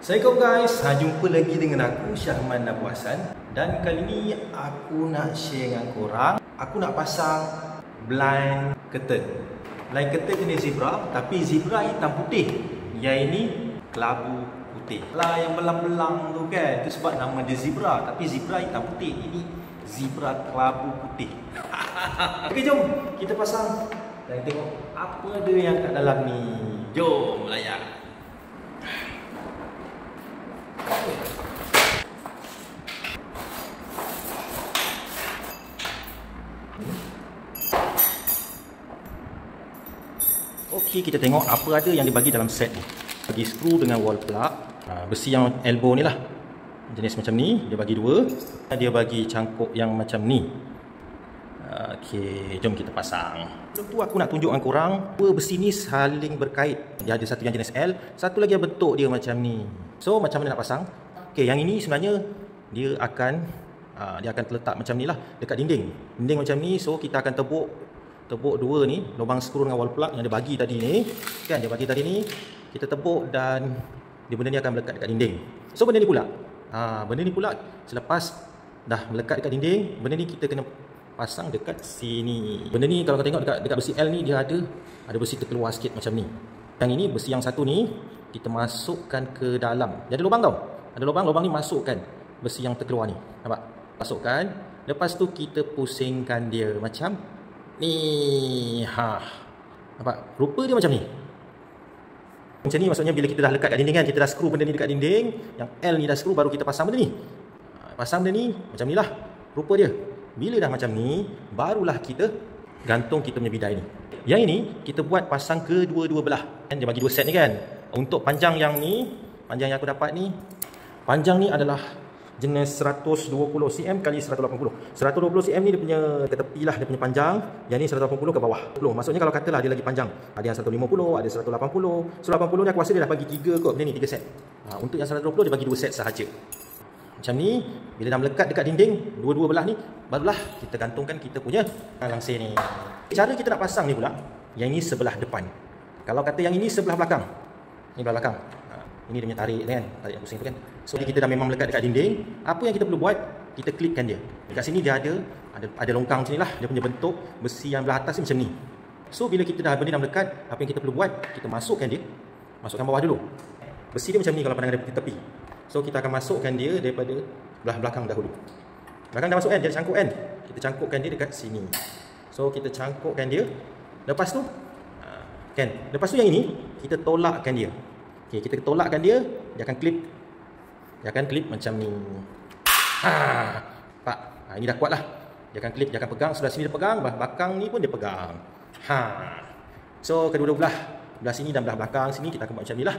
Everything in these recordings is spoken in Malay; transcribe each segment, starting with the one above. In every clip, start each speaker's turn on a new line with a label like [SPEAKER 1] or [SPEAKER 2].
[SPEAKER 1] Assalamualaikum guys, jumpa lagi dengan aku Syahman Abu Hassan. Dan kali ni aku nak share dengan korang, aku nak pasang blind curtain. Blind curtain jenis zebra, tapi zebra hitam putih. Yang ini kelabu putih. Lah yang belang-belang tu kan, itu sebab nama dia zebra, tapi zebra hitam putih. Ini zebra kelabu putih. Okey, jom kita pasang dan tengok apa ada yang kat dalam ni. Jom layan. Okey, kita tengok apa ada yang dibagi dalam set ni. Bagi skru dengan wall plug, besi yang elbow ni lah, jenis macam ni, dia bagi dua. Dia bagi cangkuk yang macam ni. Okey, jom kita pasang. Sebelum tu aku nak tunjuk dengan korang, dua besi ni saling berkait. Dia ada satu yang jenis L, satu lagi yang bentuk dia macam ni. So macam mana nak pasang? Okey, yang ini sebenarnya dia akan terletak macam ni lah, dekat dinding. Dinding macam ni, so kita akan tebuk dua ni, lubang skru dengan wall plug yang dia bagi tadi ni. Kan dia bagi tadi ni, kita tebuk dan benda ni akan melekat dekat dinding. So benda ni pula, selepas dah melekat dekat dinding, benda ni kita kena pasang dekat sini. Benda ni kalau kau tengok dekat besi L ni, dia ada besi terkeluar sikit macam ni. Yang ini besi yang satu ni kita masukkan ke dalam. Dia ada lubang tau. Ada lubang ni masukkan besi yang terkeluar ni. Nampak? Masukkan. Lepas tu kita pusingkan dia macam ni. Nampak? Rupa dia macam ni. Macam ni maksudnya bila kita dah lekat kat dinding kan, kita dah skru benda ni dekat dinding, yang L ni dah skru, baru kita pasang benda ni. Pasang benda ni macam ni lah rupa dia. Bila dah macam ni, barulah kita gantung kita punya bidai ni. Yang ini kita buat pasang kedua-dua belah. Dia bagi dua set ni kan. Untuk panjang yang ni, panjang yang aku dapat ni, panjang ni adalah jenis 120 cm kali 180. 120 cm ni dia punya ke tepi lah, dia punya panjang. Yang ni 180 ke bawah. Maksudnya kalau katalah dia lagi panjang, ada yang 150, ada 180. 180 ni aku rasa dia dah bagi 3 kot benda ni, 3 set. Untuk yang 120 dia bagi 2 set sahaja. Macam ni, bila dah melekat dekat dinding, dua-dua belah ni, barulah kita gantungkan kita punya langsir ni. Cara kita nak pasang ni pula, yang ini sebelah depan. Kalau kata yang ini sebelah belakang, ni belah belakang. Ini dia punya tarik kan, tarik yang pusing tu kan. So kita dah memang melekat dekat dinding. Apa yang kita perlu buat, kita klipkan dia. Dekat sini dia ada longkang sini lah, dia punya bentuk besi yang belah atas ni macam ni. So bila kita dah benda dah melekat, apa yang kita perlu buat, kita masukkan dia, masukkan bawah dulu. Besi dia macam ni kalau pandang dari tepi. So kita akan masukkan dia daripada belah belakang dahulu. Belakang dah masuk kan, dia cangkuk kan. Kita cangkukkan dia dekat sini. So kita cangkukkan dia. Lepas tu kan, lepas tu yang ini kita tolakkan dia. Okey, kita tolakkan dia, dia akan klip. Dia akan klip macam ni. Pak, ini dah kuat lah. Dia akan klip, dia akan pegang, sebelah sini dia pegang, belah belakang ni pun dia pegang. So kedua-dua belah sini dan belah belakang sini kita akan buat macam ni lah.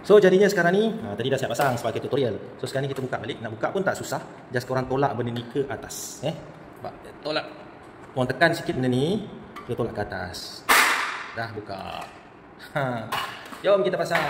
[SPEAKER 1] So jadinya sekarang ni, tadi dah siap pasang sebagai tutorial. So sekarang ni kita buka balik. Nak buka pun tak susah, just korang tolak benda ni ke atas. Tolak. Korang tekan sikit benda ni, dia tolak ke atas. Dah buka. Jom kita pasang.